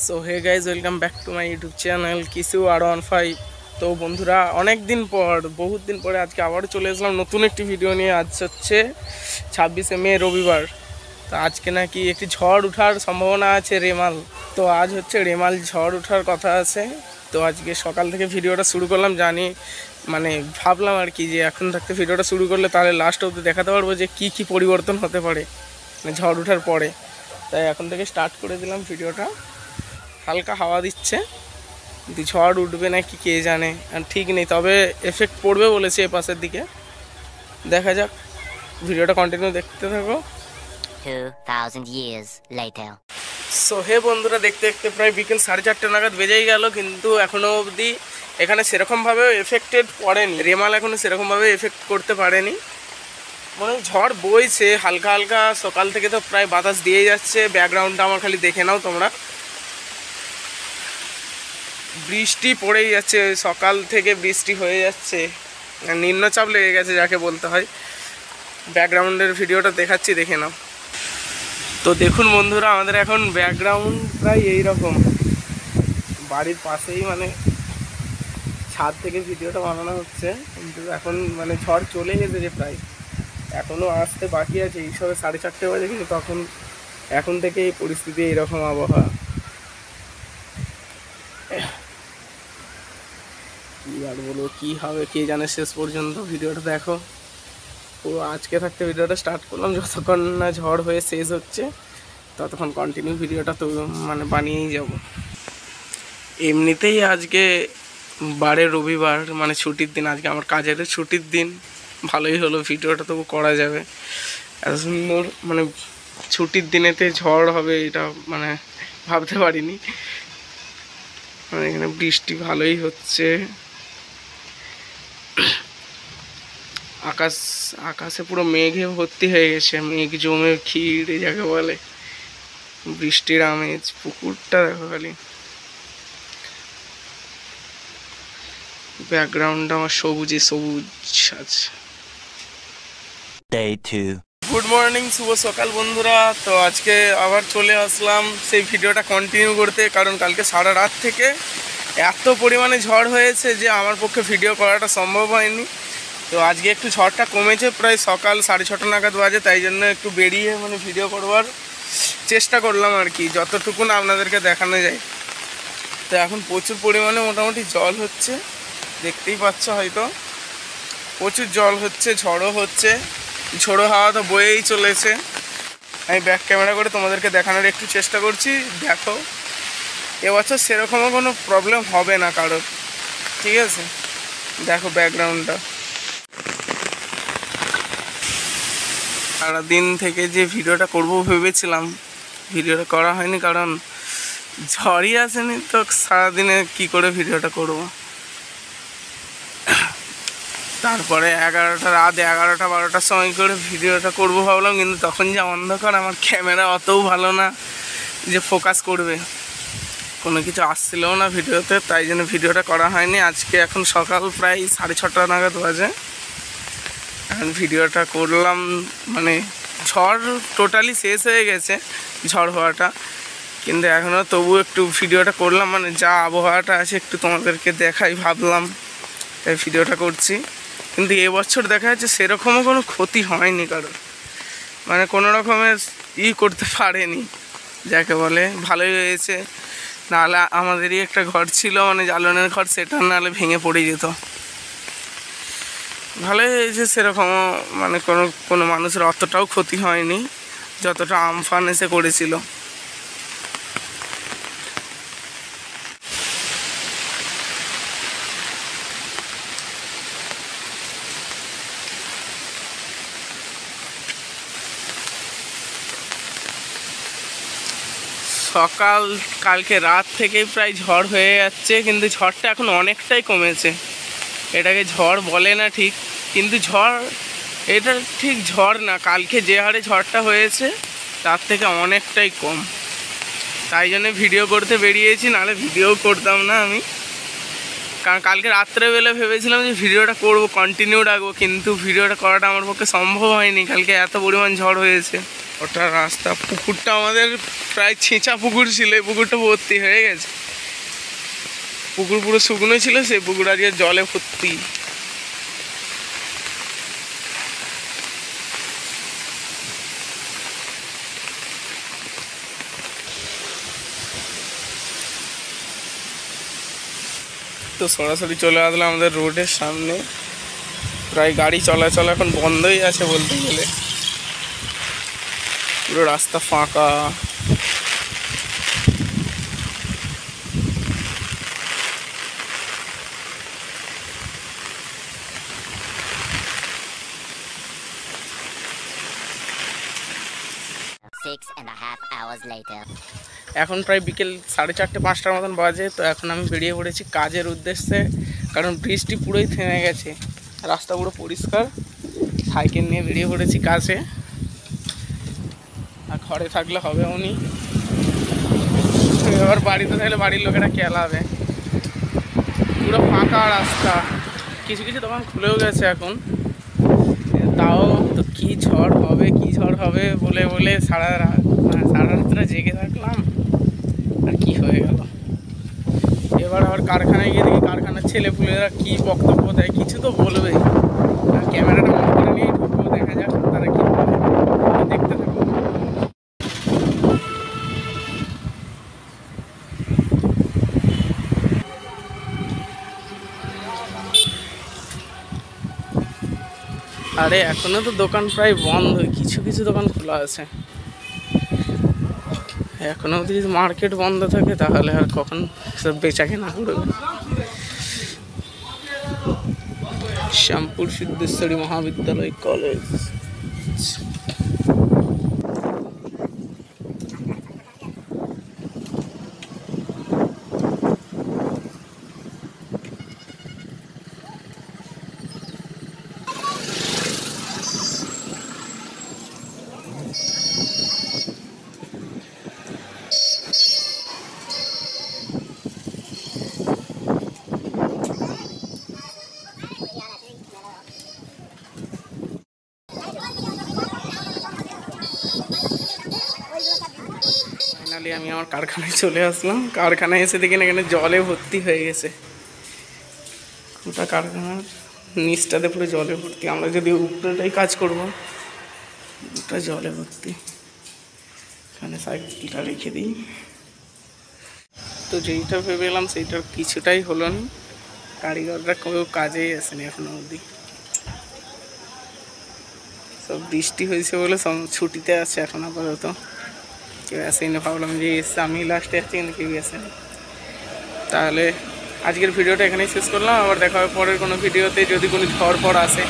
So hey guys, welcome back to my YouTube channel কিসু R15। তো বন্ধুরা, অনেক দিন পর, বহুত দিন পরে আজকে আবারও চলে আসলাম নতুন একটি ভিডিও নিয়ে। আজ হচ্ছে 26শে মে, রবিবার। তো আজকে নাকি একটি ঝড় ওঠার সম্ভাবনা আছে রেমাল। তো আজ হচ্ছে রেমাল ঝড় ওঠার কথা আছে। তো আজকে সকাল থেকে ভিডিওটা শুরু করলাম, জানি মানে ভাবলাম আর কি যে এখন থাকতে ভিডিওটা শুরু করলে তাহলে লাস্ট অবধি দেখাতে পারবো যে কী কী পরিবর্তন হতে পারে মানে ঝড় ওঠার পরে। তাই এখন থেকে স্টার্ট করে দিলাম ভিডিওটা। হালকা হাওয়া দিচ্ছে, কিন্তু ঝড় উঠবে নাকি কে জানে, আর ঠিক নেই। তবে এফেক্ট পড়বে বলেছে এ পাশের দিকে, দেখা যাক। ভিডিওটা কন্টিনিউ দেখতে থাকো। 2000 years later. সো হে বন্ধুরা, দেখতে দেখতে প্রায় বিকেল 4:30 নাগাদ বেজেই গেল, কিন্তু এখনও অবধি এখানে সেরকমভাবে এফেক্টেড পড়েনি। রেমাল এখনও সেরকমভাবে এফেক্ট করতে পারেনি। মনে হয় ঝড় বইছে হালকা হালকা, সকাল থেকে তো প্রায় বাতাস দিয়ে যাচ্ছে। ব্যাকগ্রাউন্ডটা আমার খালি দেখে নাও তোমরা, বৃষ্টি পড়েই যাচ্ছে, সকাল থেকে বৃষ্টি হয়ে যাচ্ছে, নিম্নচাপ লেগে গেছে যাকে বলতে হয়। ব্যাকগ্রাউন্ডের ভিডিওটা দেখাচ্ছি, দেখে নাও। তো দেখুন বন্ধুরা, আমাদের এখন ব্যাকগ্রাউন্ড প্রায় এই রকম। বাড়ির পাশেই মানে ছাদ থেকে ভিডিওটা বানানো হচ্ছে, কিন্তু এখন মানে ঝড় চলে এসেছে প্রায়, এখনও আসতে বাকি আছে। এই সবে 4:30 বাজে, কিন্তু তখন এখন থেকে এই পরিস্থিতি, এইরকম আবহাওয়া। কী আর বলবো, কী হবে কে জানে। শেষ পর্যন্ত ভিডিওটা দেখো পুরো। আজকে থাকতে ভিডিওটা স্টার্ট করলাম, যতক্ষণ না ঝড় হয়ে শেষ হচ্ছে ততক্ষণ কন্টিনিউ ভিডিওটা তো মানে বানিয়েই যাব। এমনিতেই আজকে রবিবার, মানে ছুটির দিন। আজকে আমার কাজের ছুটির দিন, ভালোই হলো, ভিডিওটা তবু করা যাবে। এত সুন্দর মানে ছুটির দিনেতে ঝড় হবে এটা মানে ভাবতে পারিনি। মানে এখানে বৃষ্টি ভালোই হচ্ছে। আকাশে পুরো মেঘে ভর্তি হয়ে গেছে, মেঘ জমে ক্ষীর যাকে বলে, বৃষ্টির আমেজ। পুকুরটা দেখো খালি, ব্যাকগ্রাউন্ডটা আমার সবুজে সবুজ আছে। গুড মর্নিং, শুভ সকাল বন্ধুরা। তো আজকে আবার চলে আসলাম সেই ভিডিওটা কন্টিনিউ করতে, কারণ কালকে সারা রাত থেকে এত পরিমাণে ঝড় হয়েছে যে আমার পক্ষে ভিডিও করাটা সম্ভব হয়নি। তো আজকে একটু ঝড়টা কমেছে, প্রায় সকাল 6:30 নাগাদ বাজে, তাই জন্য একটু বেরিয়ে মানে ভিডিও করবার চেষ্টা করলাম আর কি, যতটুকু না আপনাদেরকে দেখানো যায়। তো এখন প্রচুর পরিমাণে মোটামুটি জল হচ্ছে, দেখতেই পাচ্ছ হয়তো, প্রচুর জল হচ্ছে, ঝড়ও হচ্ছে। ঝোড়ো হাওয়া তো বয়েই চলেছে। আমি ব্যাক ক্যামেরা করে তোমাদেরকে দেখানোর একটু চেষ্টা করছি, দেখো। এবছর সেরকমও কোনো প্রবলেম হবে না কারোর, ঠিক আছে। দেখো ব্যাকগ্রাউন্ডটা। সারাদিন থেকে যে ভিডিওটা করব ভেবেছিলাম, ভিডিওটা করা হয়নি, কারণ ঝড়ই আসেনি। তো সারাদিনে কি করে ভিডিওটা করব। তারপরে রাত 11টা 12টার সময় করে ভিডিওটা করব ভাবলাম, কিন্তু তখন যে অন্ধকার, আমার ক্যামেরা অতও ভালো না যে ফোকাস করবে, কোনো কিছু আসছিলও না ভিডিওতে, তাই জন্য ভিডিওটা করা হয়নি। আজকে এখন সকাল প্রায় 6:30 নাগাদ বাজে, এখন ভিডিওটা করলাম। মানে ঝড় টোটালি শেষ হয়ে গেছে, ঝড় হওয়াটা, কিন্তু এখনও তবু একটু ভিডিওটা করলাম, মানে যা আবহাওয়াটা আছে একটু তোমাদেরকে দেখাই ভাবলাম, তাই ভিডিওটা করছি। কিন্তু এবছর দেখা যাচ্ছে সেরকমও কোনো ক্ষতি হয়নি কারোর, মানে কোনো রকমের করতে পারেনি যাকে বলে, ভালোই হয়েছে। নাহলে আমাদেরই একটা ঘর ছিল, মানে জ্বালানের ঘর, সেটা নাহলে ভেঙে পড়ে যেত। ভালোই হয়েছে, সেরকমও মানে কোনো মানুষের অতটাও ক্ষতি হয়নি যতটা আমফান এসে করেছিল। কালকে রাত থেকেই প্রায় ঝড় হয়ে যাচ্ছে, কিন্তু ঝড়টা এখন অনেকটাই কমেছে। এটাকে ঝড় বলে না ঠিক, কিন্তু এটা ঠিক ঝড় না। কালকে যে হারে ঝড়টা হয়েছে তার থেকে অনেকটাই কম, তাই জন্য ভিডিও করতে বেরিয়েছি, নাহলে ভিডিও করতাম না আমি। কারণ কালকে রাত্রেবেলা ভেবেছিলাম যে ভিডিওটা করব, কন্টিনিউ রাখবো, কিন্তু ভিডিওটা করাটা আমার পক্ষে সম্ভব হয়নি, কালকে এত পরিমাণ ঝড় হয়েছে। ওটা রাস্তা, পুকুরটা আমাদের প্রায় ছেঁচা পুকুর ছিল, এই পুকুরটা ভর্তি হয়ে গেছে। পুকুর পুরো শুকনো ছিল, সেই পুকুর আজকে জলে ভর্তি। তো সরাসরি চলে আসলাম আমাদের রোডের সামনে। প্রায় গাড়ি চলাচল এখন বন্ধই আছে বলতে গেলে, পুরো রাস্তা ফাঁকা। Six and a half hours later. এখন প্রায় বিকেল 4:30 5টার মতন বাজে। তো এখন আমি বেরিয়ে পড়েছি কাজের উদ্দেশ্যে, কারণ বৃষ্টি পুরোই থেমে গেছে, রাস্তা পুরো পরিষ্কার। সাইকেল নিয়ে বেরিয়ে পড়েছি কাজে। আর ঘরে থাকলে হবে উনি, এবার বাড়িতে থাকলে বাড়ির লোকেরা কেলাবে। পুরো ফাঁকা রাস্তা, কিছু কিছু দোকান খুলেও গেছে এখন। তাও তো কি ঝড় হবে বলে বলে সারা রাত্রে জেগে থাকলাম, আর কি হয়ে গেল। এবার আবার কারখানায় গিয়ে দেখি কারখানার ছেলেপুলেরা কি বক্তব্য দেয়, কিছু তো বলবেই। আর ক্যামেরাটা অন করে নিয়ে ঢুকবো, দেখা যাক তারা কি বলে, দেখতে থাকবো। আরে এখনো তো দোকান প্রায় বন্ধ, কিছু কিছু দোকান খোলা আছে। এখনো যদি মার্কেট বন্ধ থাকে তাহলে আর কখন সব বেচা কেনা করবে। শ্যামপুর সিদ্ধেশ্বরী মহাবিদ্যালয় কলেজ। ফাইনালি আমি আমার কারখানায় চলে আসলাম। কারখানায় এসে দেখি না এখানে জলে ভর্তি হয়ে গেছে, গোটা কারখানার নিচটাতে পুরো জলে ভর্তি। আমরা যদি উপরেটাই কাজ করবো, ওটা জলে ভর্তি। এখানে সাইকেলটা রেখে দিই। তো যেইটা ভেবেলাম সেইটার কিছুটাই হলো না, কারিগররা কেউ কাজেই আসেনি এখনো অবধি। সব বৃষ্টি হয়েছে বলে সব ছুটিতে আছে এখন আপাতত, কেউ আসেনি। ভাবলাম যে এসে আমি লাস্টে আসছি, কিন্তু কেউ আসেনি। তাহলে আজকের ভিডিওটা এখানেই শেষ করলাম, আবার দেখা হবে পরের কোনো ভিডিওতে, যদি কোনো ঝড় আসে।